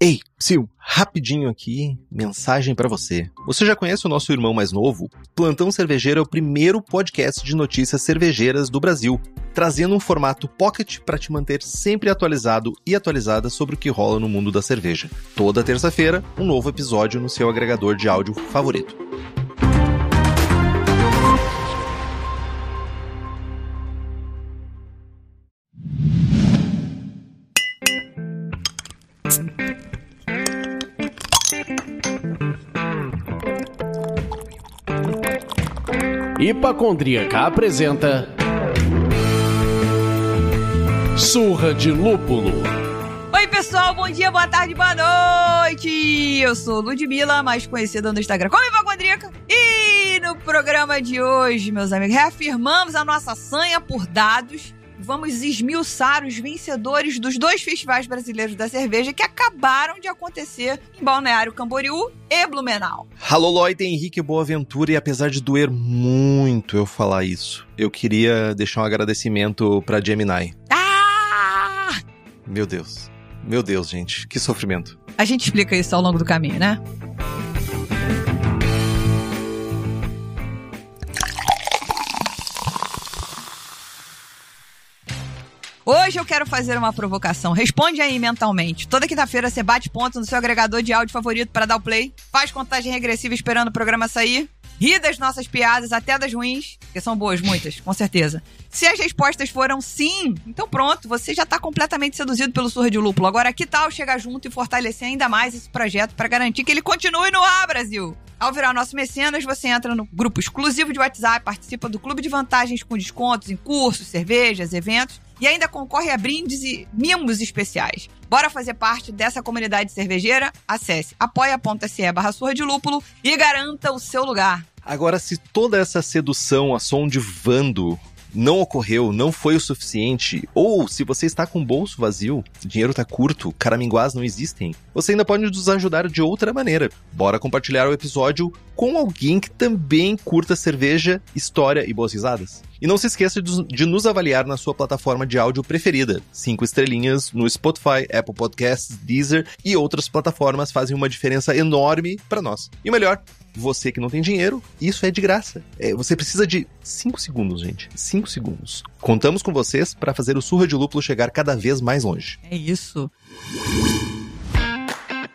Ei, Sil, rapidinho aqui, mensagem pra você. Você já conhece o nosso irmão mais novo? Plantão Cervejeiro é o primeiro podcast de notícias cervejeiras do Brasil, trazendo um formato pocket para te manter sempre atualizado e atualizada sobre o que rola no mundo da cerveja. Toda terça-feira, um novo episódio no seu agregador de áudio favorito. Hipacondríaca apresenta Surra de Lúpulo. Oi pessoal, bom dia, boa tarde, boa noite. Eu sou Ludmilla, mais conhecida no Instagram como Hipacondríaca. E no programa de hoje, meus amigos, reafirmamos a nossa sanha por dados. Vamos esmiuçar os vencedores dos 2 festivais brasileiros da cerveja que acabaram de acontecer em Balneário Camboriú e Blumenau. Alô, Lloyd, Henrique Boaventura, e apesar de doer muito eu falar isso, eu queria deixar um agradecimento pra Gemini. Ah! Meu Deus, gente, que sofrimento. A gente explica isso ao longo do caminho, né? Hoje eu quero fazer uma provocação. Responde aí mentalmente. Toda quinta-feira você bate ponto no seu agregador de áudio favorito para dar o play. Faz contagem regressiva esperando o programa sair. Ri das nossas piadas, até das ruins, que são boas, muitas, com certeza. Se as respostas foram sim, então pronto, você já tá completamente seduzido pelo Surra de Lúpulo. Agora, que tal chegar junto e fortalecer ainda mais esse projeto para garantir que ele continue no ar, Brasil? Ao virar nosso mecenas, você entra no grupo exclusivo de WhatsApp, participa do clube de vantagens com descontos em cursos, cervejas, eventos e ainda concorre a brindes e mimos especiais. Bora fazer parte dessa comunidade cervejeira? Acesse apoia.se/Surra de Lúpulo e garanta o seu lugar. Agora, se toda essa sedução a som de Vando não ocorreu, não foi o suficiente, ou se você está com o bolso vazio, dinheiro tá curto, caraminguás não existem, você ainda pode nos ajudar de outra maneira. Bora compartilhar o episódio com alguém que também curta cerveja, história e boas risadas. E não se esqueça de nos avaliar na sua plataforma de áudio preferida. 5 estrelinhas no Spotify, Apple Podcasts, Deezer e outras plataformas fazem uma diferença enorme para nós. E o melhor, você que não tem dinheiro, isso é de graça. Você precisa de 5 segundos, gente. 5 segundos. Contamos com vocês para fazer o Surra de Lúpulo chegar cada vez mais longe. É isso.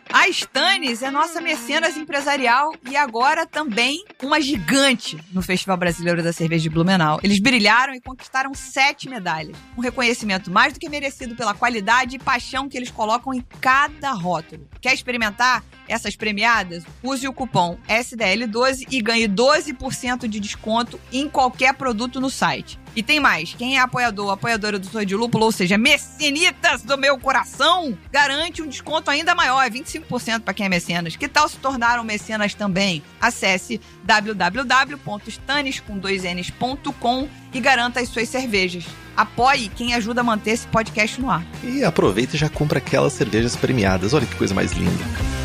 A Stannis é nossa mecenas empresarial e agora também uma gigante no Festival Brasileiro da Cerveja de Blumenau. Eles brilharam e conquistaram 7 medalhas. Um reconhecimento mais do que merecido pela qualidade e paixão que eles colocam em cada rótulo. Quer experimentar essas premiadas? Use o cupom SDL12 e ganhe 12% de desconto em qualquer produto no site. E tem mais, quem é apoiador ou apoiadora do Surra de Lúpulo, ou seja, mecenitas do meu coração, garante um desconto ainda maior, é 25% para quem é mecenas. Que tal se tornar um mecenas também? Acesse www.stanis.com e garanta as suas cervejas. Apoie quem ajuda a manter esse podcast no ar. E aproveita e já compra aquelas cervejas premiadas, olha que coisa mais linda.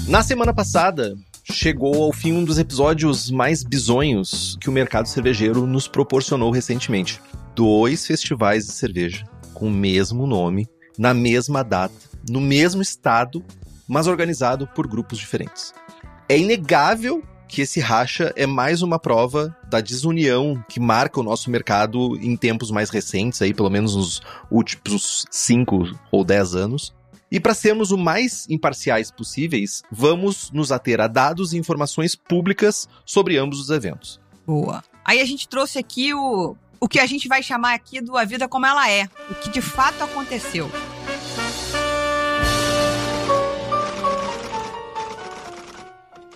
Na semana passada, chegou ao fim um dos episódios mais bizonhos que o mercado cervejeiro nos proporcionou recentemente. 2 festivais de cerveja com o mesmo nome, na mesma data, no mesmo estado, mas organizado por grupos diferentes. É inegável que esse racha é mais uma prova da desunião que marca o nosso mercado em tempos mais recentes, aí, pelo menos nos últimos 5 ou 10 anos. E para sermos o mais imparciais possíveis, vamos nos ater a dados e informações públicas sobre ambos os eventos. Boa. Aí a gente trouxe aqui o que a gente vai chamar aqui do A Vida Como Ela É, o que de fato aconteceu.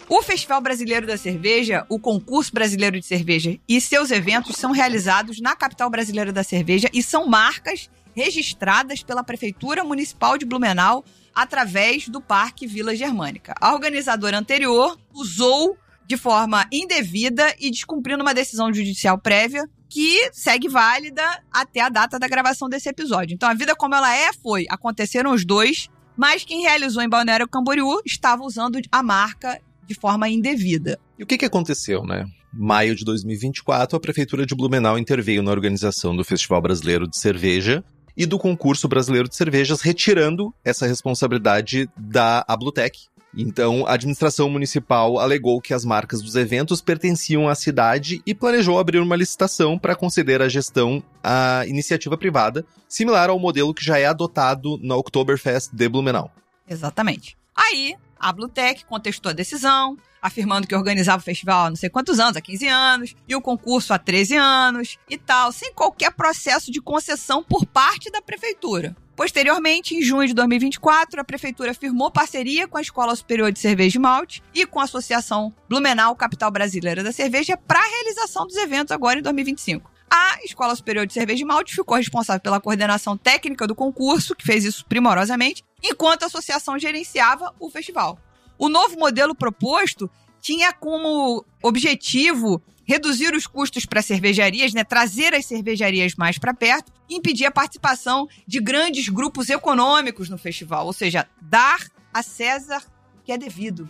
O Festival Brasileiro da Cerveja, o Concurso Brasileiro de Cerveja e seus eventos são realizados na capital brasileira da cerveja e são marcas registradas pela Prefeitura Municipal de Blumenau através do Parque Vila Germânica. A organizadora anterior usou de forma indevida e descumprindo uma decisão judicial prévia que segue válida até a data da gravação desse episódio. Então, A Vida Como Ela É aconteceram os 2, mas quem realizou em Balneário Camboriú estava usando a marca de forma indevida. E o que aconteceu, né? Maio de 2024, a Prefeitura de Blumenau interveio na organização do Festival Brasileiro de Cerveja e do Concurso Brasileiro de Cervejas, retirando essa responsabilidade da Ablutec. Então, a administração municipal alegou que as marcas dos eventos pertenciam à cidade e planejou abrir uma licitação para conceder a gestão à iniciativa privada, similar ao modelo que já é adotado na Oktoberfest de Blumenau. Exatamente. Aí, a Ablutec contestou a decisão, afirmando que organizava o festival há não sei quantos anos, há 15 anos, e o concurso há 13 anos e tal, sem qualquer processo de concessão por parte da prefeitura. Posteriormente, em junho de 2024, a prefeitura firmou parceria com a Escola Superior de Cerveja e Malte e com a Associação Blumenau Capital Brasileira da Cerveja para a realização dos eventos agora em 2025. A Escola Superior de Cerveja e Malte ficou responsável pela coordenação técnica do concurso, que fez isso primorosamente, enquanto a associação gerenciava o festival. O novo modelo proposto tinha como objetivo reduzir os custos para cervejarias, né, trazer as cervejarias mais para perto e impedir a participação de grandes grupos econômicos no festival, ou seja, dar a César o que é devido.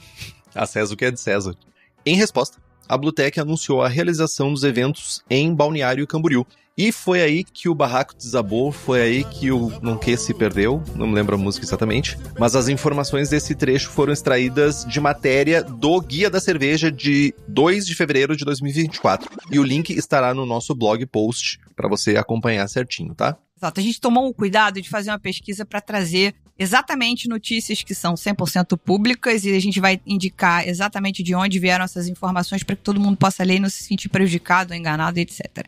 A César o que é de César. Em resposta, a Ablutec anunciou a realização dos eventos em Balneário Camboriú. E foi aí que o barraco desabou, foi aí que o Não Que se perdeu, não me lembro a música exatamente, mas as informações desse trecho foram extraídas de matéria do Guia da Cerveja de 2 de fevereiro de 2024. E o link estará no nosso blog post para você acompanhar certinho, tá? Exato, a gente tomou o cuidado de fazer uma pesquisa para trazer exatamente notícias que são 100% públicas e a gente vai indicar exatamente de onde vieram essas informações para que todo mundo possa ler e não se sentir prejudicado, enganado, etc.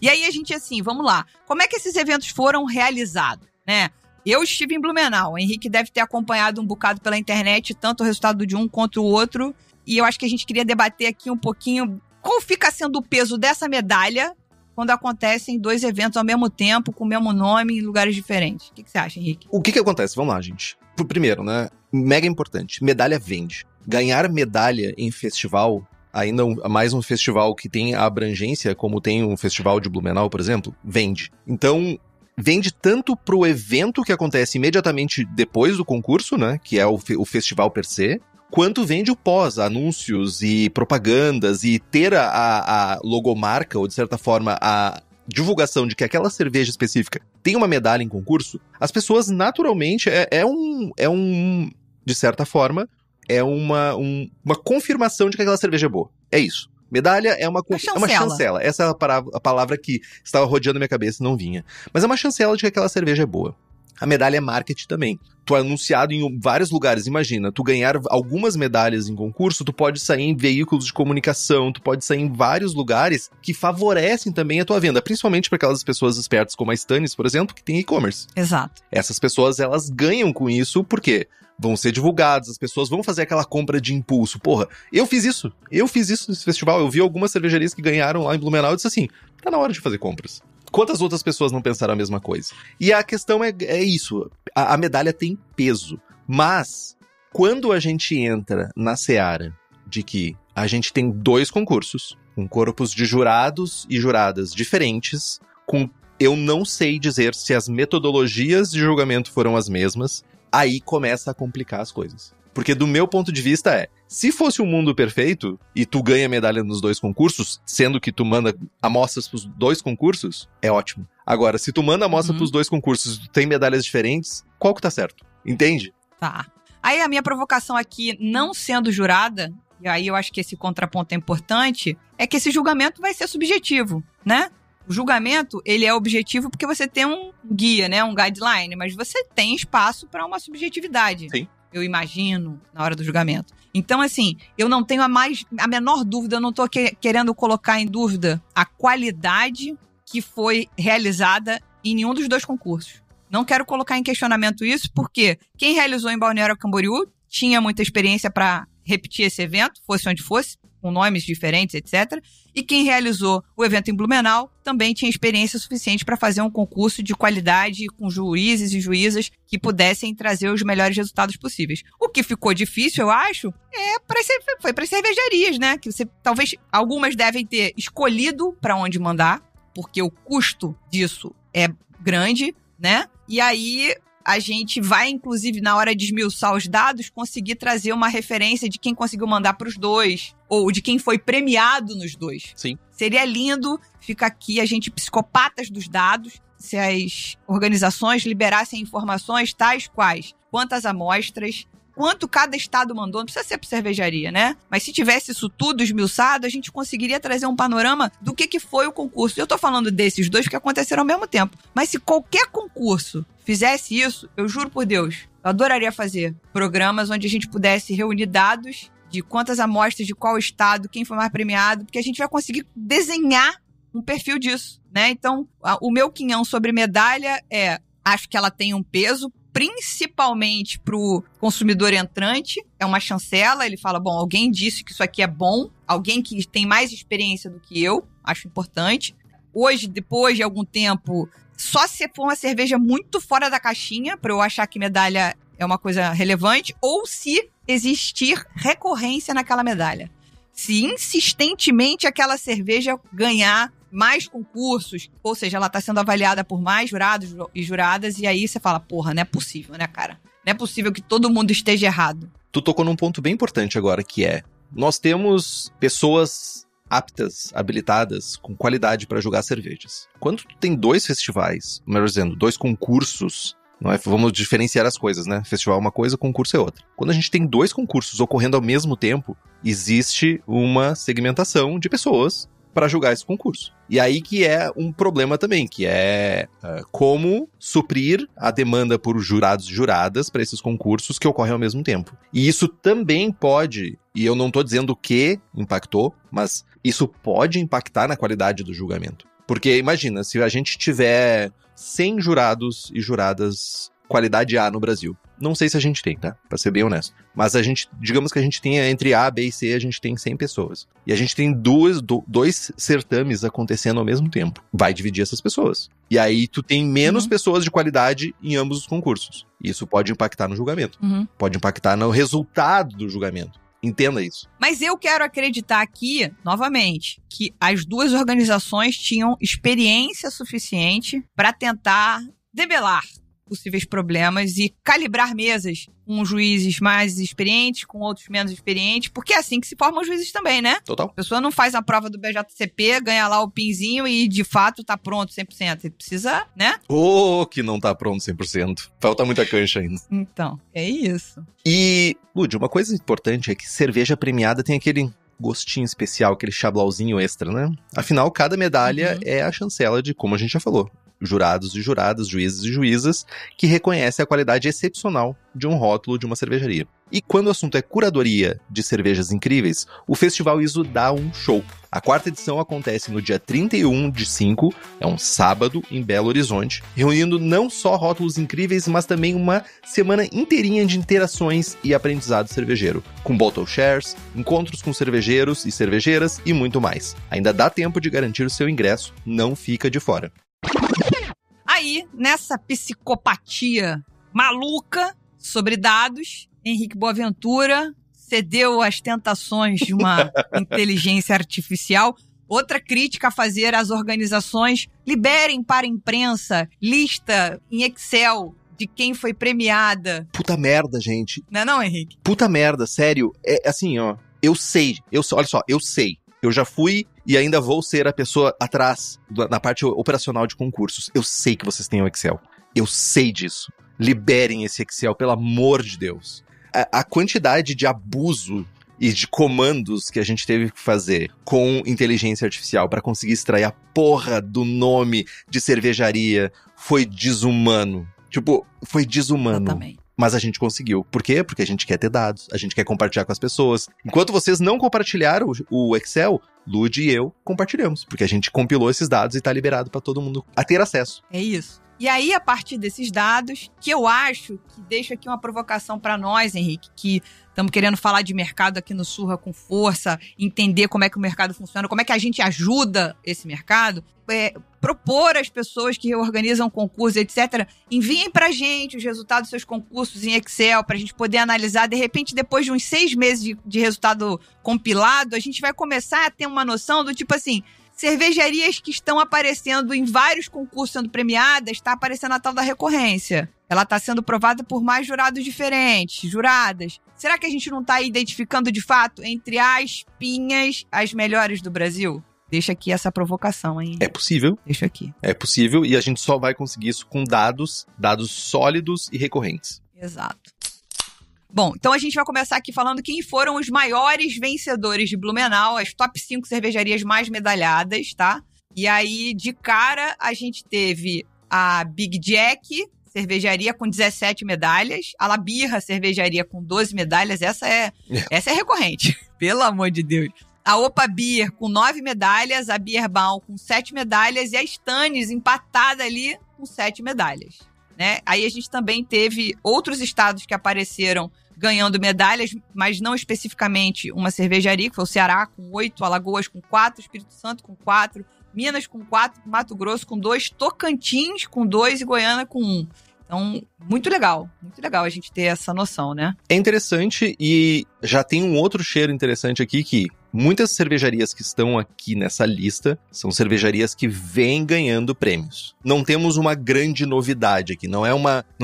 E aí a gente, assim, vamos lá. Como é que esses eventos foram realizados, né? Eu estive em Blumenau. O Henrique deve ter acompanhado um bocado pela internet, tanto o resultado de um quanto o outro. E eu acho que a gente queria debater aqui um pouquinho qual fica sendo o peso dessa medalha quando acontecem 2 eventos ao mesmo tempo, com o mesmo nome, em lugares diferentes. O que você acha, Henrique? O que acontece? Vamos lá, gente. Primeiro, né? Mega importante. Medalha vende. Ganhar medalha em festival, ainda mais um festival que tem a abrangência, como tem um festival de Blumenau, por exemplo, vende. Então, vende tanto pro evento que acontece imediatamente depois do concurso, né? Que é o festival per se, quanto vende o pós, anúncios e propagandas e ter a logomarca, ou de certa forma a divulgação de que aquela cerveja específica tem uma medalha em concurso. As pessoas naturalmente, de certa forma, é uma confirmação de que aquela cerveja é boa. É isso. Medalha é uma chancela. Essa é a palavra que estava rodeando a minha cabeça e não vinha. Mas é uma chancela de que aquela cerveja é boa. A medalha é marketing também. Tu é anunciado em vários lugares. Imagina, tu ganhar algumas medalhas em concurso, tu pode sair em veículos de comunicação, tu pode sair em vários lugares que favorecem também a tua venda. Principalmente para aquelas pessoas espertas como a Stannis, por exemplo, que tem e-commerce. Exato. Essas pessoas, elas ganham com isso porque vão ser divulgadas, as pessoas vão fazer aquela compra de impulso. Porra, eu fiz isso nesse festival. Eu vi algumas cervejarias que ganharam lá em Blumenau e disse assim, tá na hora de fazer compras. Quantas outras pessoas não pensaram a mesma coisa? E a questão é isso. A medalha tem peso. Mas, quando a gente entra na seara de que a gente tem 2 concursos, com corpos de jurados e juradas diferentes, eu não sei dizer se as metodologias de julgamento foram as mesmas, aí começa a complicar as coisas. Porque do meu ponto de vista se fosse um mundo perfeito e tu ganha medalha nos 2 concursos, sendo que tu manda amostras pros 2 concursos, é ótimo. Agora, se tu manda amostra pros 2 concursos e tu tem medalhas diferentes, qual que tá certo? Entende? Tá. Aí a minha provocação aqui, não sendo jurada, e aí eu acho que esse contraponto é importante, é que esse julgamento vai ser subjetivo, né? O julgamento, ele é objetivo porque você tem um guia, né? Um guideline, mas você tem espaço para uma subjetividade. Sim. Eu imagino, na hora do julgamento. Então, assim, eu não tenho a menor dúvida, eu não tô querendo colocar em dúvida a qualidade que foi realizada em nenhum dos 2 concursos. Não quero colocar em questionamento isso, porque quem realizou em Balneário Camboriú tinha muita experiência para repetir esse evento, fosse onde fosse, com nomes diferentes, etc. E quem realizou o evento em Blumenau também tinha experiência suficiente para fazer um concurso de qualidade com juízes e juízas que pudessem trazer os melhores resultados possíveis. O que ficou difícil, eu acho, foi para as cervejarias, né? Que talvez algumas devem ter escolhido para onde mandar, porque o custo disso é grande, né? E aí a gente vai, inclusive, na hora de esmiuçar os dados, conseguir trazer uma referência de quem conseguiu mandar para os dois, ou de quem foi premiado nos dois. Sim. Seria lindo, fica aqui a gente psicopatas dos dados, se as organizações liberassem informações tais quais quantas amostras, quanto cada estado mandou, não precisa ser por cervejaria, né? Mas se tivesse isso tudo esmiuçado, a gente conseguiria trazer um panorama do que foi o concurso. Eu tô falando desses dois porque aconteceram ao mesmo tempo. Mas se qualquer concurso fizesse isso, eu juro por Deus, eu adoraria fazer programas onde a gente pudesse reunir dados de quantas amostras, de qual estado, quem foi mais premiado, porque a gente vai conseguir desenhar um perfil disso, né? Então, o meu quinhão sobre medalha acho que ela tem um peso, principalmente pro consumidor entrante, é uma chancela, ele fala, bom, alguém disse que isso aqui é bom, alguém que tem mais experiência do que eu, acho importante. Hoje, depois de algum tempo, só se for uma cerveja muito fora da caixinha, pra eu achar que medalha é uma coisa relevante, ou se existir recorrência naquela medalha. Se insistentemente aquela cerveja ganhar mais concursos, ou seja, ela está sendo avaliada por mais jurados e juradas, e aí você fala, porra, não é possível, né, cara? Não é possível que todo mundo esteja errado. Tu tocou num ponto bem importante agora, que nós temos pessoas aptas, habilitadas, com qualidade para julgar cervejas. Quando tu tem 2 festivais, melhor dizendo, 2 concursos, não é? Vamos diferenciar as coisas, né? Festival é uma coisa, concurso é outra. Quando a gente tem 2 concursos ocorrendo ao mesmo tempo, existe uma segmentação de pessoas para julgar esse concurso. E aí que é um problema também, que é como suprir a demanda por jurados e juradas para esses concursos que ocorrem ao mesmo tempo. E isso também pode, e eu não estou dizendo que impactou, mas isso pode impactar na qualidade do julgamento. Porque imagina, se a gente tiver 100 jurados e juradas qualidade A no Brasil. Não sei se a gente tem, tá? Pra ser bem honesto. Mas a gente, digamos que a gente tenha entre A, B e C, a gente tem 100 pessoas. E a gente tem dois certames acontecendo ao mesmo tempo. Vai dividir essas pessoas. E aí tu tem menos pessoas de qualidade em ambos os concursos. Isso pode impactar no julgamento. Pode impactar no resultado do julgamento. Entenda isso. Mas eu quero acreditar aqui, novamente, que as 2 organizações tinham experiência suficiente para tentar debelar possíveis problemas e calibrar mesas com juízes mais experientes, com outros menos experientes, porque é assim que se formam os juízes também, né? Total. A pessoa não faz a prova do BJCP, ganha lá o pinzinho e de fato tá pronto 100%. Ele precisa, né? Que não tá pronto 100%. Falta muita cancha ainda. Então, é isso. E, Lud, uma coisa importante é que cerveja premiada tem aquele gostinho especial, aquele chablauzinho extra, né? Afinal, cada medalha é a chancela de, como a gente já falou, jurados e juradas, juízes e juízas, que reconhecem a qualidade excepcional de um rótulo de uma cervejaria. E quando o assunto é curadoria de cervejas incríveis, o Festival ISO dá um show. A 4ª edição acontece no dia 31/5, é um sábado, em Belo Horizonte, reunindo não só rótulos incríveis, mas também uma semana inteirinha de interações e aprendizado cervejeiro, com bottle shares, encontros com cervejeiros e cervejeiras e muito mais. Ainda dá tempo de garantir o seu ingresso, não fica de fora. Aí, nessa psicopatia maluca sobre dados, Henrique Boaventura cedeu às tentações de uma inteligência artificial. Outra crítica a fazer às organizações: liberem para a imprensa lista em Excel de quem foi premiada. Puta merda, gente. Não, Henrique? Puta merda, sério. É assim, ó. Eu sei. Olha só, eu sei. Eu já fui e ainda vou ser a pessoa atrás, na parte operacional de concursos. Eu sei que vocês têm o Excel. Eu sei disso. Liberem esse Excel, pelo amor de Deus. A quantidade de abuso e de comandos que a gente teve que fazer com inteligência artificial para conseguir extrair a porra do nome de cervejaria foi desumano. Tipo, foi desumano. Exatamente. Mas a gente conseguiu. Por quê? Porque a gente quer ter dados, a gente quer compartilhar com as pessoas. Enquanto vocês não compartilharam o Excel, Lud e eu compartilhamos, porque a gente compilou esses dados e tá liberado para todo mundo a ter acesso. É isso. E aí, a partir desses dados, que eu acho que deixa aqui uma provocação para nós, Henrique, que estamos querendo falar de mercado aqui no Surra com força, entender como é que o mercado funciona, como é que a gente ajuda esse mercado, propor às pessoas que organizam concursos, etc., enviem pra gente os resultados dos seus concursos em Excel, pra gente poder analisar. De repente, depois de uns 6 meses de resultado compilado, a gente vai começar a ter uma noção do tipo assim: cervejarias que estão aparecendo em vários concursos sendo premiadas, está aparecendo a tal da recorrência. ela está sendo provada por mais jurados diferentes, juradas. Será que a gente não está identificando, de fato, entre as pinhas, as melhores do Brasil? Deixa aqui essa provocação, hein? É possível. Deixa aqui. É possível e a gente só vai conseguir isso com dados sólidos e recorrentes. Exato. Bom, então a gente vai começar aqui falando quem foram os maiores vencedores de Blumenau, as top 5 cervejarias mais medalhadas, tá? E aí, de cara, a gente teve a Big Jack, cervejaria com 17 medalhas, a La Birra, cervejaria com 12 medalhas, essa é recorrente, pelo amor de Deus. A Opa Beer com 9 medalhas, a Bierbau com 7 medalhas e a Stannis empatada ali com 7 medalhas. Né? Aí a gente também teve outros estados que apareceram ganhando medalhas, mas não especificamente uma cervejaria, que foi o Ceará com 8, Alagoas com 4, Espírito Santo com 4, Minas com 4, Mato Grosso com 2, Tocantins com 2 e Goiânia com 1. Então, muito legal a gente ter essa noção, né? É interessante e já tem um outro cheiro interessante aqui que muitas cervejarias que estão aqui nessa lista são cervejarias que vêm ganhando prêmios. Não temos uma grande novidade aqui, não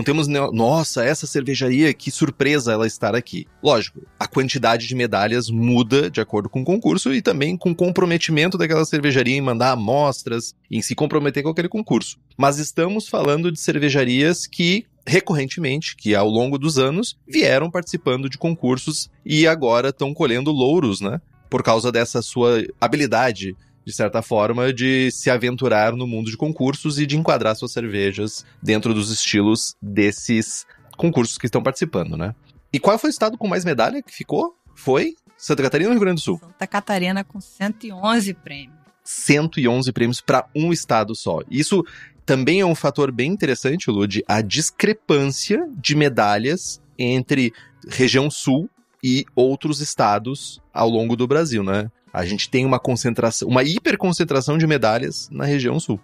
temos, nossa, essa cervejaria, que surpresa ela estar aqui. Lógico, a quantidade de medalhas muda de acordo com o concurso e também com o comprometimento daquela cervejaria em mandar amostras, em se comprometer com aquele concurso. Mas estamos falando de cervejarias que recorrentemente, que ao longo dos anos, vieram participando de concursos e agora estão colhendo louros, né? Por causa dessa sua habilidade, de certa forma, de se aventurar no mundo de concursos e de enquadrar suas cervejas dentro dos estilos desses concursos que estão participando, né? E qual foi o estado com mais medalha que ficou? Foi Santa Catarina ou Rio Grande do Sul? Santa Catarina com 111 prêmios. 111 prêmios para um estado só. Isso também é um fator bem interessante, Lud, a discrepância de medalhas entre região sul e outros estados ao longo do Brasil, né? A gente tem uma concentração, uma hiperconcentração de medalhas na região sul.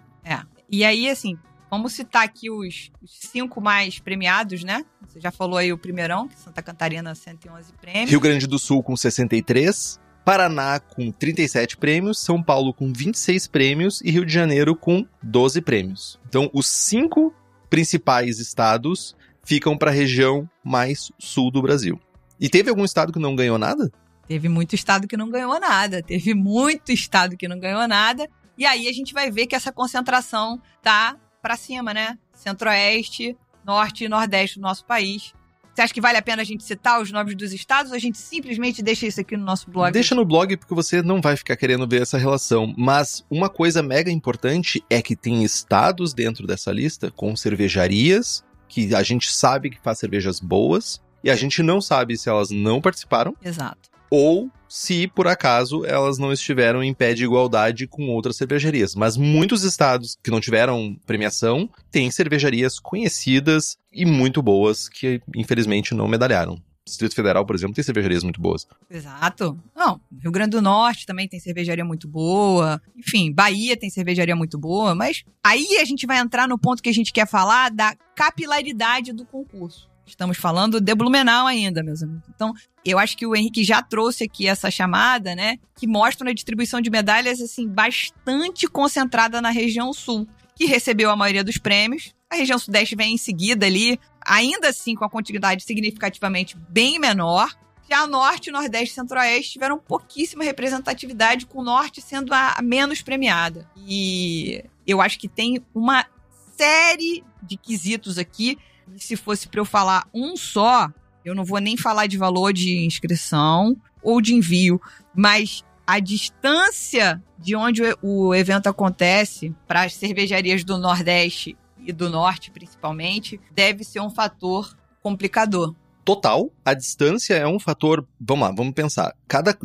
E aí, assim, vamos citar aqui os 5 mais premiados, né? Você já falou aí o primeirão, que Santa Catarina, 111 prêmios. Rio Grande do Sul com 63, Paraná com 37 prêmios, São Paulo com 26 prêmios e Rio de Janeiro com 12 prêmios. Então, os 5 principais estados ficam para a região mais sul do Brasil. E teve algum estado que não ganhou nada? Teve muito estado que não ganhou nada. E aí a gente vai ver que essa concentração tá pra cima, né? Centro-Oeste, Norte e Nordeste do nosso país. Você acha que vale a pena a gente citar os nomes dos estados ou a gente simplesmente deixa isso aqui no nosso blog? Deixa no blog porque você não vai ficar querendo ver essa relação. Mas uma coisa mega importante é que tem estados dentro dessa lista com cervejarias que a gente sabe que faz cervejas boas. E a gente não sabe se elas não participaram. Exato. Ou se, por acaso, elas não estiveram em pé de igualdade com outras cervejarias. Mas muitos estados que não tiveram premiação têm cervejarias conhecidas e muito boas que, infelizmente, não medalharam. Distrito Federal, por exemplo, tem cervejarias muito boas. Exato. Não, Rio Grande do Norte também tem cervejaria muito boa. Enfim, Bahia tem cervejaria muito boa. Mas aí a gente vai entrar no ponto que a gente quer falar da capilaridade do concurso. Estamos falando de Blumenau ainda, meus amigos. Então, eu acho que o Henrique já trouxe aqui essa chamada, né? Que mostra uma distribuição de medalhas, assim, bastante concentrada na região sul, que recebeu a maioria dos prêmios. A região sudeste vem em seguida ali, ainda assim com a quantidade significativamente bem menor. Já norte, nordeste e centro-oeste tiveram pouquíssima representatividade, com o norte sendo a menos premiada. E eu acho que tem uma série de quesitos aqui. E se fosse para eu falar um só, eu não vou nem falar de valor de inscrição ou de envio, mas a distância de onde o evento acontece para as cervejarias do Nordeste e do Norte, principalmente, deve ser um fator complicador. Total, a distância é um fator... Vamos lá, vamos pensar.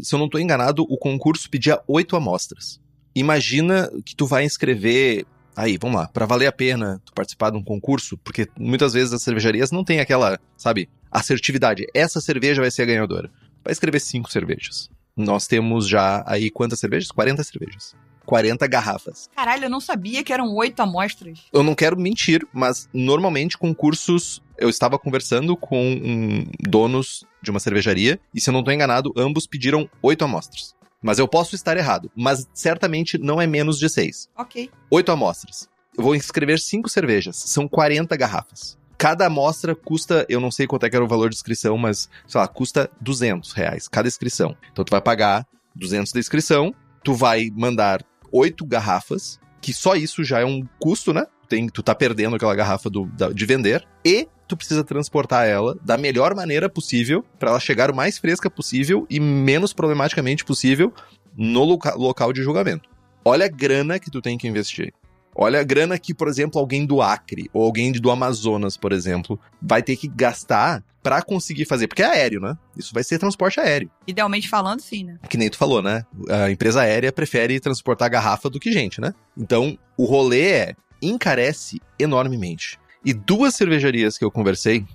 Se eu não estou enganado, o concurso pedia 8 amostras. Imagina que tu vai inscrever... Aí, vamos lá, pra valer a pena tu participar de um concurso, porque muitas vezes as cervejarias não têm aquela, sabe, assertividade. Essa cerveja vai ser a ganhadora. Vai escrever 5 cervejas. Nós temos já aí quantas cervejas? 40 cervejas. 40 garrafas. Caralho, eu não sabia que eram 8 amostras. Eu não quero mentir, mas normalmente concursos... Eu estava conversando com donos de uma cervejaria, e se eu não estou enganado, ambos pediram 8 amostras. Mas eu posso estar errado. Mas certamente não é menos de 6. Ok. 8 amostras. Eu vou inscrever 5 cervejas. São 40 garrafas. Cada amostra custa, eu não sei quanto é que era o valor de inscrição, mas, sei lá, custa R$200 cada inscrição. Então tu vai pagar 200 da inscrição, tu vai mandar 8 garrafas, que só isso já é um custo, né? Tu tá perdendo aquela garrafa de vender, e tu precisa transportar ela da melhor maneira possível, pra ela chegar o mais fresca possível e menos problematicamente possível no local de julgamento. Olha a grana que tu tem que investir. Olha a grana que, por exemplo, alguém do Acre ou alguém do Amazonas, por exemplo, vai ter que gastar pra conseguir fazer. Porque é aéreo, né? Isso vai ser transporte aéreo. Idealmente falando, sim, né? Que nem tu falou, né? A empresa aérea prefere transportar garrafa do que gente, né? Então, o rolê encarece enormemente. E 2 cervejarias que eu conversei,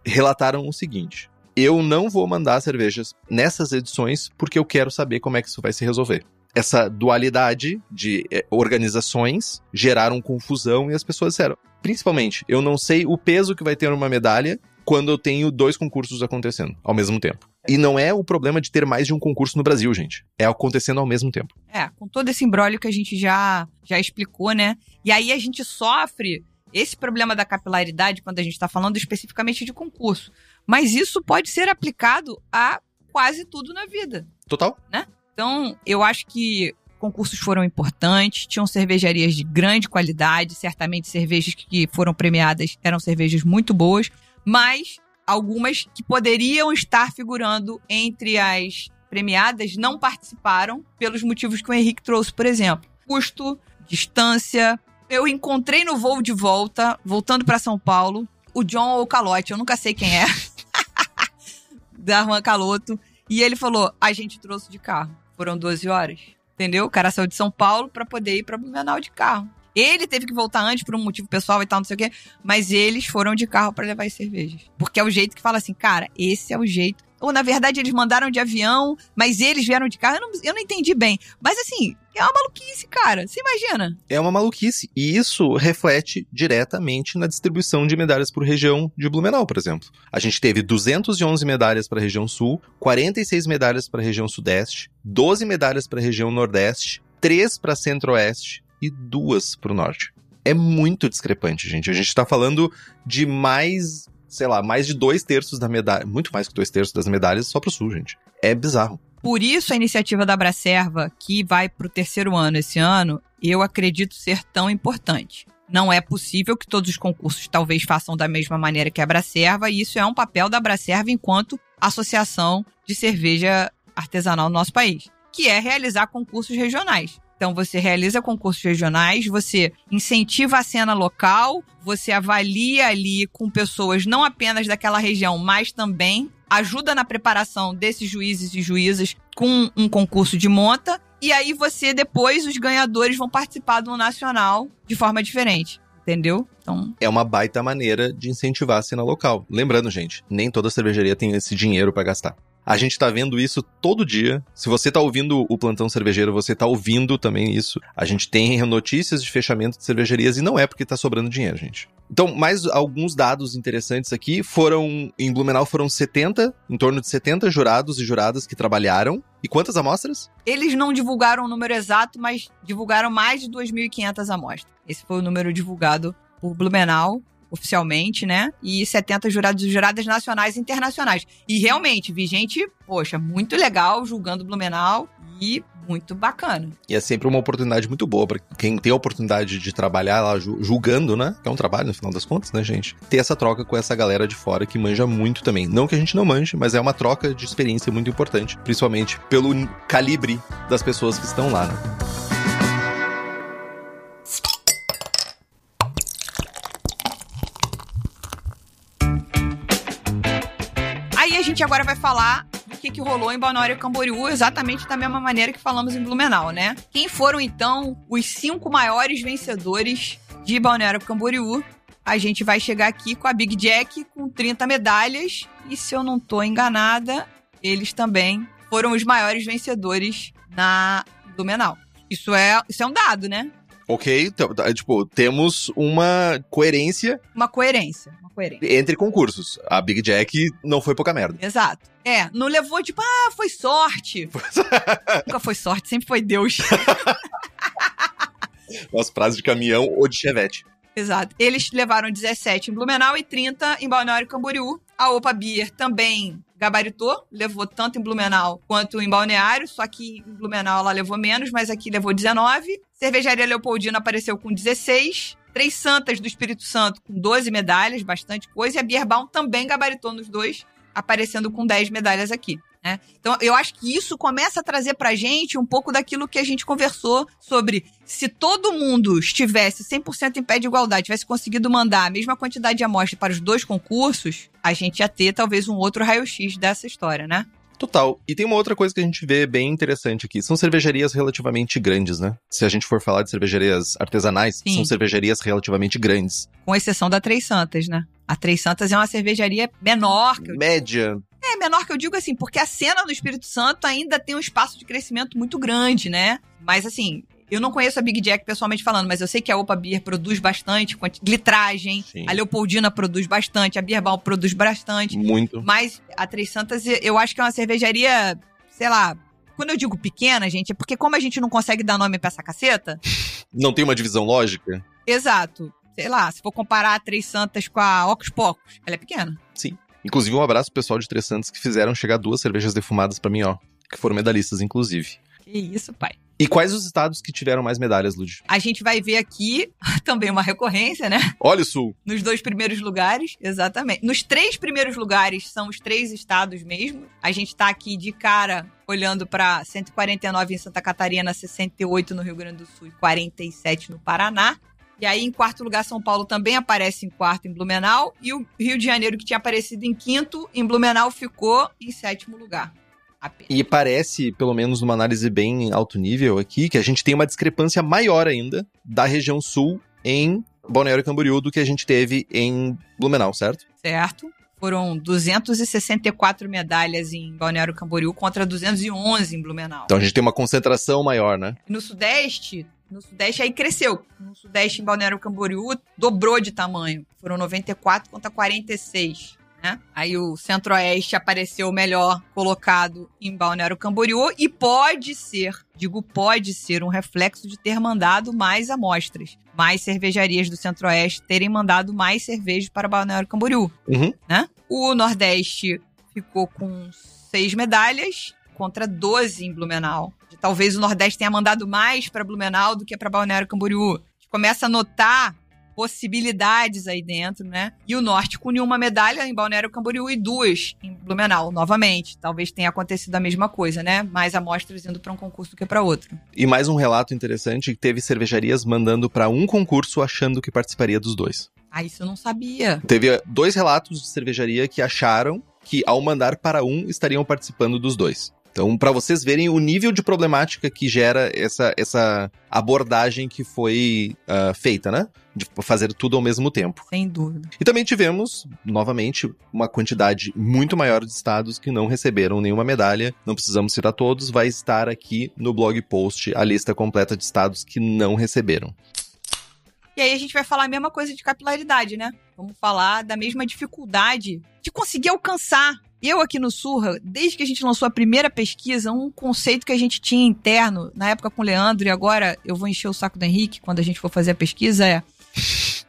relataram o seguinte: eu não vou mandar cervejas nessas edições porque eu quero saber como é que isso vai se resolver. Essa dualidade de organizações geraram confusão e as pessoas disseram, principalmente, eu não sei o peso que vai ter uma medalha quando eu tenho 2 concursos acontecendo ao mesmo tempo. E não é o problema de ter mais de um concurso no Brasil, gente. É acontecendo ao mesmo tempo. Com todo esse imbróglio que a gente já explicou, né? E aí a gente sofre esse problema da capilaridade quando a gente está falando especificamente de concurso. Mas isso pode ser aplicado a quase tudo na vida. Total. Né? Então, eu acho que concursos foram importantes, tinham cervejarias de grande qualidade, certamente cervejas que foram premiadas eram cervejas muito boas, mas algumas que poderiam estar figurando entre as premiadas não participaram pelos motivos que o Henrique trouxe, por exemplo. Custo, distância. Eu encontrei no voo de volta, voltando para São Paulo, o John ou o Calote, eu nunca sei quem é, da Juan Caloto, e ele falou, a gente trouxe de carro. Foram 12 horas, entendeu? O cara saiu de São Paulo pra poder ir pra Blumenau de carro. Ele teve que voltar antes por um motivo pessoal e tal, não sei o quê, mas eles foram de carro pra levar as cervejas. Porque é o jeito que fala assim, cara, esse é o jeito. Ou, na verdade, eles mandaram de avião, mas eles vieram de carro. Eu não entendi bem. Mas, assim, é uma maluquice, cara. Você imagina? É uma maluquice. E isso reflete diretamente na distribuição de medalhas por região de Blumenau, por exemplo. A gente teve 211 medalhas para a região sul, 46 medalhas para a região sudeste, 12 medalhas para a região nordeste, 3 para centro-oeste e 2 para o norte. É muito discrepante, gente. A gente tá falando de mais de 2/3 da medalha, muito mais que 2/3 das medalhas só pro sul, gente. É bizarro. Por isso a iniciativa da Abracerva, que vai pro 3º ano esse ano, eu acredito ser tão importante. Não é possível que todos os concursos talvez façam da mesma maneira que a Abracerva, e isso é um papel da Abracerva enquanto associação de cerveja artesanal no nosso país, que é realizar concursos regionais. Então, você realiza concursos regionais, você incentiva a cena local, você avalia ali com pessoas não apenas daquela região, mas também ajuda na preparação desses juízes e juízas com um concurso de monta. E aí você, depois, os ganhadores vão participar do nacional de forma diferente. Entendeu? Então... é uma baita maneira de incentivar a cena local. Lembrando, gente, nem toda cervejaria tem esse dinheiro pra gastar. A gente tá vendo isso todo dia. Se você tá ouvindo o Plantão Cervejeiro, você tá ouvindo também isso. A gente tem notícias de fechamento de cervejarias e não é porque tá sobrando dinheiro, gente. Então, mais alguns dados interessantes aqui. Em Blumenau foram em torno de 70 jurados e juradas que trabalharam. E quantas amostras? Eles não divulgaram o número exato, mas divulgaram mais de 2.500 amostras. Esse foi o número divulgado por Blumenau, oficialmente, né? E 70 jurados e juradas nacionais e internacionais. E realmente, vi gente, poxa, muito legal julgando Blumenau e muito bacana. E é sempre uma oportunidade muito boa para quem tem a oportunidade de trabalhar lá julgando, né? Que é um trabalho, no final das contas, né, gente? Ter essa troca com essa galera de fora que manja muito também. Não que a gente não manje, mas é uma troca de experiência muito importante, principalmente pelo calibre das pessoas que estão lá, né? A gente agora vai falar do que rolou em Balneário Camboriú, exatamente da mesma maneira que falamos em Blumenau, né? Quem foram, então, os 5 maiores vencedores de Balneário Camboriú? A gente vai chegar aqui com a Big Jack com 30 medalhas e, se eu não tô enganada, eles também foram os maiores vencedores na Blumenau. Isso é um dado, né? Ok, tipo, temos uma coerência. Uma coerência. Entre concursos. A Big Jack não foi pouca merda. Exato. Não levou tipo, foi sorte. Nunca foi sorte, sempre foi Deus. Nossa, frase de caminhão ou de chevette. Exato. Eles levaram 17 em Blumenau e 30 em Balneário Camboriú. A Opa Beer também gabaritou, levou tanto em Blumenau quanto em Balneário, só que em Blumenau ela levou menos, mas aqui levou 19. Cervejaria Leopoldina apareceu com 16. Três Santas do Espírito Santo com 12 medalhas, bastante coisa. E a Bierbaum também gabaritou nos dois, aparecendo com 10 medalhas aqui. Né? Então, eu acho que isso começa a trazer pra gente um pouco daquilo que a gente conversou sobre se todo mundo estivesse 100% em pé de igualdade, tivesse conseguido mandar a mesma quantidade de amostra para os dois concursos, a gente ia ter talvez um outro raio-x dessa história, né? Total. E tem uma outra coisa que a gente vê bem interessante aqui. São cervejarias relativamente grandes, né? Se a gente for falar de cervejarias artesanais, Sim. São cervejarias relativamente grandes. Com exceção da Três Santas, né? A Três Santas é uma cervejaria menor. Média. É, menor que eu digo assim, porque a cena no Espírito Santo ainda tem um espaço de crescimento muito grande, né? Mas assim, eu não conheço a Big Jack pessoalmente falando, mas eu sei que a Opa Beer produz bastante, litragem, Sim. a Leopoldina produz bastante, a Bierbaum produz bastante. Muito. Mas a Três Santas, eu acho que é uma cervejaria, sei lá, quando eu digo pequena, gente, é porque como a gente não consegue dar nome pra essa caceta... Não tem uma divisão lógica? Exato. Sei lá, se for comparar a Três Santas com a Ocos Pocos, ela é pequena. Sim. Inclusive, um abraço pro pessoal de Três Santos que fizeram chegar 2 cervejas defumadas pra mim, ó. Que foram medalhistas, inclusive. Que isso, pai. E quais os estados que tiveram mais medalhas, Lud? A gente vai ver aqui também uma recorrência, né? Olha o Sul. Nos 2 primeiros lugares, exatamente. Nos 3 primeiros lugares são os 3 estados mesmo. A gente tá aqui de cara olhando para 149 em Santa Catarina, 68 no Rio Grande do Sul e 47 no Paraná. E aí, em 4º lugar, São Paulo também aparece em 4º em Blumenau. E o Rio de Janeiro, que tinha aparecido em 5º em Blumenau, ficou em 7º lugar. Apenas. E parece, pelo menos numa análise bem alto nível aqui, que a gente tem uma discrepância maior ainda da região sul em Balneário Camboriú do que a gente teve em Blumenau, certo? Certo. Foram 264 medalhas em Balneário Camboriú contra 211 em Blumenau. Então a gente tem uma concentração maior, né? No Sudeste aí cresceu. No Sudeste, em Balneário Camboriú, dobrou de tamanho. Foram 94 contra 46. Né? Aí o Centro-Oeste apareceu melhor colocado em Balneário Camboriú e pode ser um reflexo de ter mandado mais amostras. Mais cervejarias do Centro-Oeste terem mandado mais cervejas para Balneário Camboriú. Uhum. Né? O Nordeste ficou com 6 medalhas contra 12 em Blumenau. Talvez o Nordeste tenha mandado mais para Blumenau do que para Balneário Camboriú. A gente começa a notar possibilidades aí dentro, né? E o Norte com nenhuma medalha em Balneário Camboriú e 2 em Blumenau, novamente. Talvez tenha acontecido a mesma coisa, né? Mais amostras indo para um concurso do que para outro. E mais um relato interessante, que teve cervejarias mandando para um concurso achando que participaria dos 2. Ah, isso eu não sabia. Teve 2 relatos de cervejaria que acharam que ao mandar para um estariam participando dos 2. Então, para vocês verem o nível de problemática que gera essa abordagem que foi feita, né? De fazer tudo ao mesmo tempo. Sem dúvida. E também tivemos, novamente, uma quantidade muito maior de estados que não receberam nenhuma medalha. Não precisamos citar todos, vai estar aqui no blog post a lista completa de estados que não receberam. E aí a gente vai falar a mesma coisa de capilaridade, né? Vamos falar da mesma dificuldade de conseguir alcançar. Eu aqui no Surra, desde que a gente lançou a primeira pesquisa, um conceito que a gente tinha interno, na época com o Leandro, e agora eu vou encher o saco do Henrique quando a gente for fazer a pesquisa, é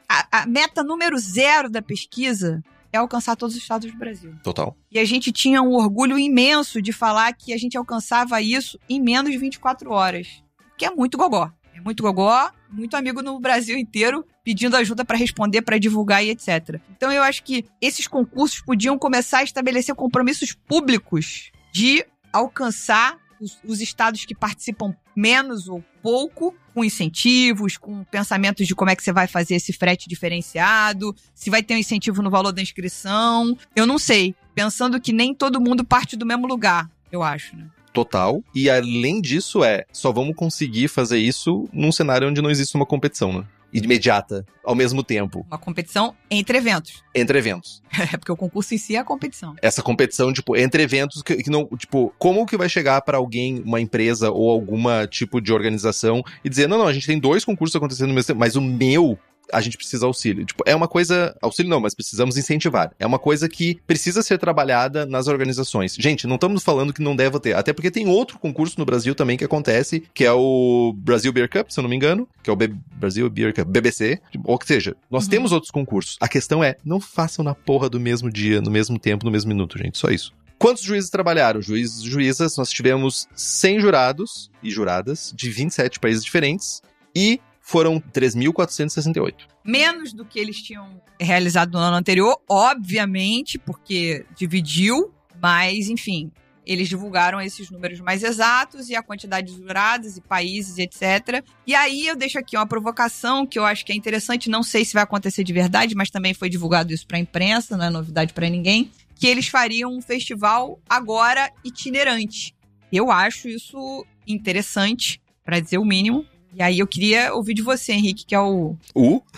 a meta número 0 da pesquisa é alcançar todos os estados do Brasil. Total. E a gente tinha um orgulho imenso de falar que a gente alcançava isso em menos de 24 horas. Que é muito gogó. É muito gogó, muito amigo no Brasil inteiro pedindo ajuda para responder, para divulgar e etc. Então eu acho que esses concursos podiam começar a estabelecer compromissos públicos de alcançar os estados que participam menos ou pouco, com incentivos, com pensamentos de como é que você vai fazer esse frete diferenciado, se vai ter um incentivo no valor da inscrição. Eu não sei. Pensando que nem todo mundo parte do mesmo lugar, eu acho, né? Total. E além disso só vamos conseguir fazer isso num cenário onde não existe uma competição, né? Imediata, ao mesmo tempo. Uma competição entre eventos. Entre eventos. É porque o concurso em si é a competição. Essa competição, entre eventos que não, como que vai chegar pra alguém, uma empresa ou alguma tipo de organização e dizer, não, a gente tem 2 concursos acontecendo no mesmo tempo, mas o meu a gente precisa auxílio. Tipo, é uma coisa... Auxílio não, mas precisamos incentivar. É uma coisa que precisa ser trabalhada nas organizações. Gente, não estamos falando que não deva ter. Até porque tem outro concurso no Brasil também que acontece, que é o Brasil Beer Cup, se eu não me engano, que é o Brasil Beer Cup, BBC. Ou seja, nós temos outros concursos. A questão é, não façam na porra do mesmo dia, no mesmo tempo, no mesmo minuto, gente. Só isso. Quantos juízes trabalharam? Juízes e juízas, nós tivemos 100 jurados e juradas de 27 países diferentes e foram 3.468. Menos do que eles tinham realizado no ano anterior, obviamente, porque dividiu, mas, enfim, eles divulgaram esses números mais exatos e a quantidade de jurados e países, etc. E aí eu deixo aqui uma provocação que eu acho que é interessante, não sei se vai acontecer de verdade, mas também foi divulgado isso para a imprensa, não é novidade para ninguém, que eles fariam um festival agora itinerante. Eu acho isso interessante, para dizer o mínimo. E aí eu queria ouvir de você, Henrique, que é o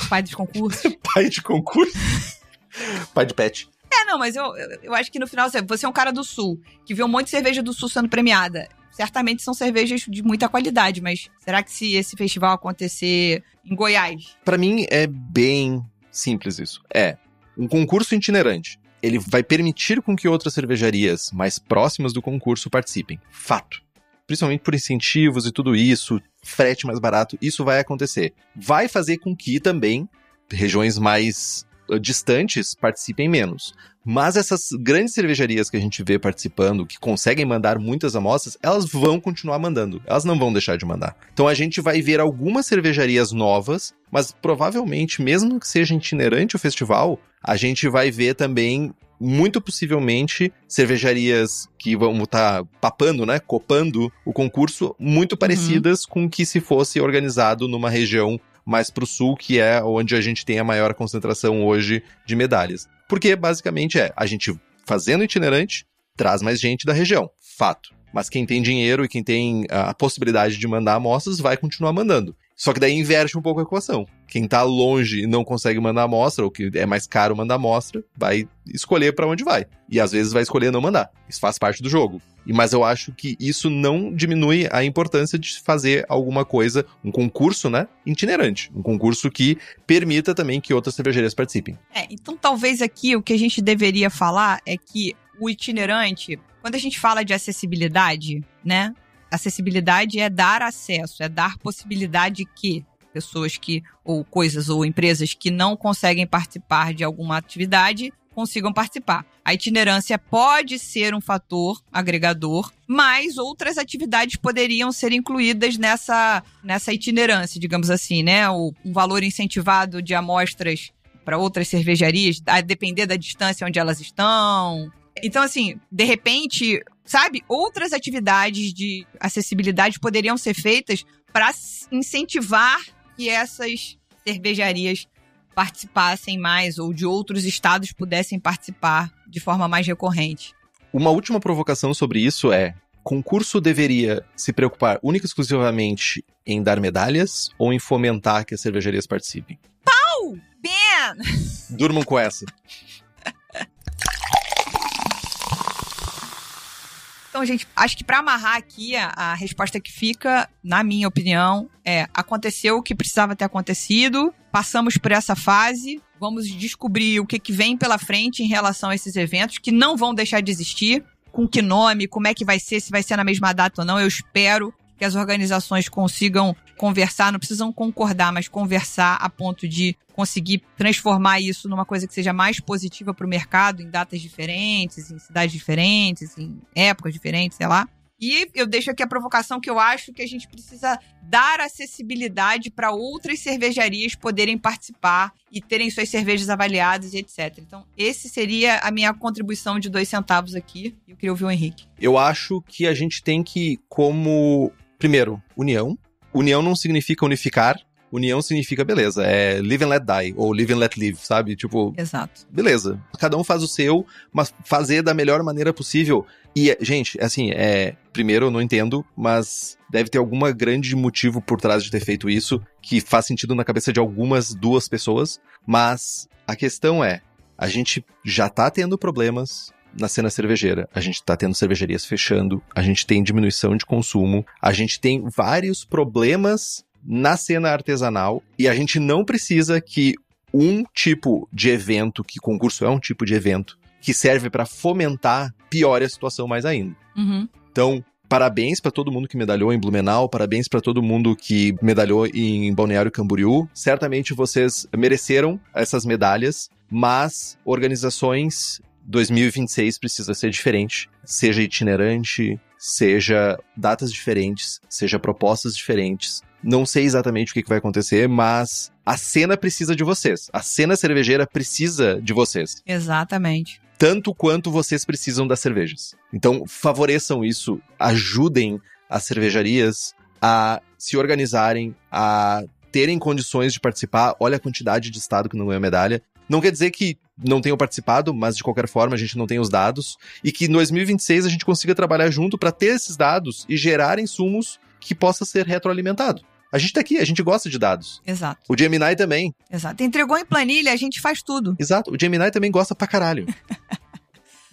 pai dos concursos. Pai de concurso? Pai de pet. Não, mas eu acho que no final, você é um cara do Sul, que vê um monte de cerveja do Sul sendo premiada. Certamente são cervejas de muita qualidade, mas será que se esse festival acontecer em Goiás? Pra mim é bem simples isso. É um concurso itinerante. Ele vai permitir com que outras cervejarias mais próximas do concurso participem. Fato. Principalmente por incentivos e tudo isso, frete mais barato, isso vai acontecer. Vai fazer com que também regiões mais distantes participem menos. Mas essas grandes cervejarias que a gente vê participando, que conseguem mandar muitas amostras, elas vão continuar mandando. Elas não vão deixar de mandar. Então a gente vai ver algumas cervejarias novas, mas provavelmente, mesmo que seja itinerante o festival, a gente vai ver também, muito possivelmente, cervejarias que vão estar papando, né, copando o concurso, muito parecidas com que se fosse organizado numa região mais pro sul, que é onde a gente tem a maior concentração hoje de medalhas. Porque, basicamente, a gente fazendo itinerante, traz mais gente da região. Fato. Mas quem tem dinheiro e quem tem a possibilidade de mandar amostras vai continuar mandando. Só que daí inverte um pouco a equação. Quem tá longe e não consegue mandar amostra, ou que é mais caro mandar amostra, vai escolher pra onde vai. E às vezes vai escolher não mandar. Isso faz parte do jogo. Mas eu acho que isso não diminui a importância de fazer alguma coisa, um concurso, né, itinerante. Um concurso que permita também que outras cervejarias participem. Então talvez aqui o que a gente deveria falar é que o itinerante, quando a gente fala de acessibilidade, né, acessibilidade é dar acesso, é dar possibilidade que pessoas que, ou coisas, ou empresas que não conseguem participar de alguma atividade consigam participar. A itinerância pode ser um fator agregador, mas outras atividades poderiam ser incluídas nessa itinerância, digamos assim, né? Um valor incentivado de amostras para outras cervejarias, a depender da distância onde elas estão. Então, assim, de repente, sabe, outras atividades de acessibilidade poderiam ser feitas para incentivar que essas cervejarias participassem mais, ou de outros estados pudessem participar de forma mais recorrente. Uma última provocação sobre isso é: concurso deveria se preocupar única e exclusivamente em dar medalhas ou em fomentar que as cervejarias participem? Pau! Ben! Durmam com essa. Então, gente, acho que para amarrar aqui, a resposta que fica, na minha opinião, aconteceu o que precisava ter acontecido, passamos por essa fase, vamos descobrir o que vem pela frente em relação a esses eventos, que não vão deixar de existir, com que nome, como é que vai ser, se vai ser na mesma data ou não. Eu espero que as organizações consigam conversar, não precisam concordar, mas conversar a ponto de conseguir transformar isso numa coisa que seja mais positiva para o mercado, em datas diferentes, em cidades diferentes, em épocas diferentes, sei lá. E eu deixo aqui a provocação que eu acho que a gente precisa dar acessibilidade para outras cervejarias poderem participar e terem suas cervejas avaliadas e etc. Então, esse seria a minha contribuição de 2 centavos aqui. Eu queria ouvir o Henrique. Eu acho que a gente tem que, como... Primeiro, união. União não significa unificar. União significa, beleza, live and let die, ou live and let live, sabe? Tipo, exato. Beleza, cada um faz o seu, mas fazer da melhor maneira possível. E, gente, assim, primeiro, eu não entendo, mas deve ter alguma grande motivo por trás de ter feito isso, que faz sentido na cabeça de duas pessoas, mas a questão a gente já tá tendo problemas na cena cervejeira. A gente tá tendo cervejarias fechando, a gente tem diminuição de consumo, a gente tem vários problemas na cena artesanal e a gente não precisa que um tipo de evento, que concurso é um tipo de evento, que serve para fomentar, piore a situação mais ainda. Uhum. Então, parabéns para todo mundo que medalhou em Blumenau, parabéns para todo mundo que medalhou em Balneário Camboriú. Certamente vocês mereceram essas medalhas, mas organizações 2026 precisa ser diferente. Seja itinerante, seja datas diferentes, seja propostas diferentes. Não sei exatamente o que vai acontecer, mas a cena precisa de vocês. A cena cervejeira precisa de vocês. Exatamente. Tanto quanto vocês precisam das cervejas. Então, favoreçam isso, ajudem as cervejarias a se organizarem, a terem condições de participar. Olha a quantidade de estado que não ganhou medalha. Não quer dizer que não tenham participado, mas de qualquer forma a gente não tem os dados. E que em 2026 a gente consiga trabalhar junto para ter esses dados e gerar insumos que possa ser retroalimentado. A gente tá aqui, a gente gosta de dados. Exato. O Gemini também. Exato. Entregou em planilha, a gente faz tudo. Exato. O Gemini também gosta pra caralho.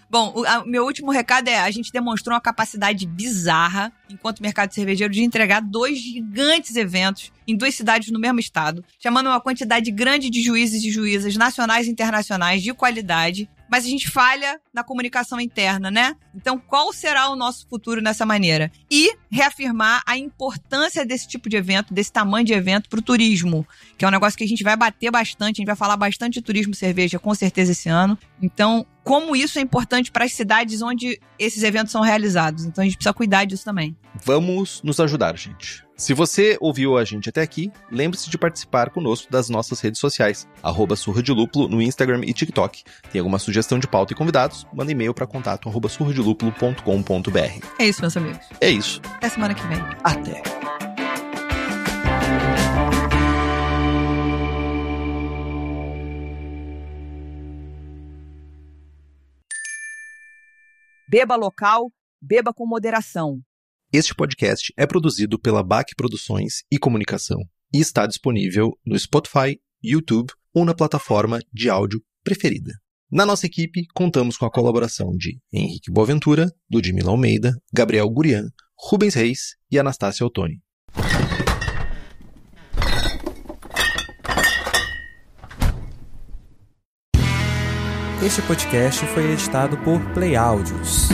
Bom, meu último recado é, a gente demonstrou uma capacidade bizarra, enquanto mercado cervejeiro, de entregar 2 gigantes eventos em 2 cidades no mesmo estado, chamando uma quantidade grande de juízes e juízas nacionais e internacionais de qualidade, mas a gente falha na comunicação interna, né? Então, qual será o nosso futuro nessa maneira? E reafirmar a importância desse tipo de evento, desse tamanho de evento para o turismo, que é um negócio que a gente vai bater bastante, a gente vai falar bastante de turismo cerveja, com certeza, esse ano. Então, como isso é importante para as cidades onde esses eventos são realizados. Então, a gente precisa cuidar disso também. Vamos nos ajudar, gente. Se você ouviu a gente até aqui, lembre-se de participar conosco das nossas redes sociais, @surradilúpulo no Instagram e TikTok. Tem alguma sugestão de pauta e convidados? Manda e-mail para contato @surradilúpulo.com.br. É isso, meus amigos. É isso. Até semana que vem. Até. Beba local, beba com moderação. Este podcast é produzido pela BAC Produções e Comunicação e está disponível no Spotify, YouTube ou na plataforma de áudio preferida. Na nossa equipe, contamos com a colaboração de Henrique Boaventura, Ludmila Almeida, Gabriel Gurian, Rubens Reis e Anastácia Ottoni. Este podcast foi editado por Play Áudios.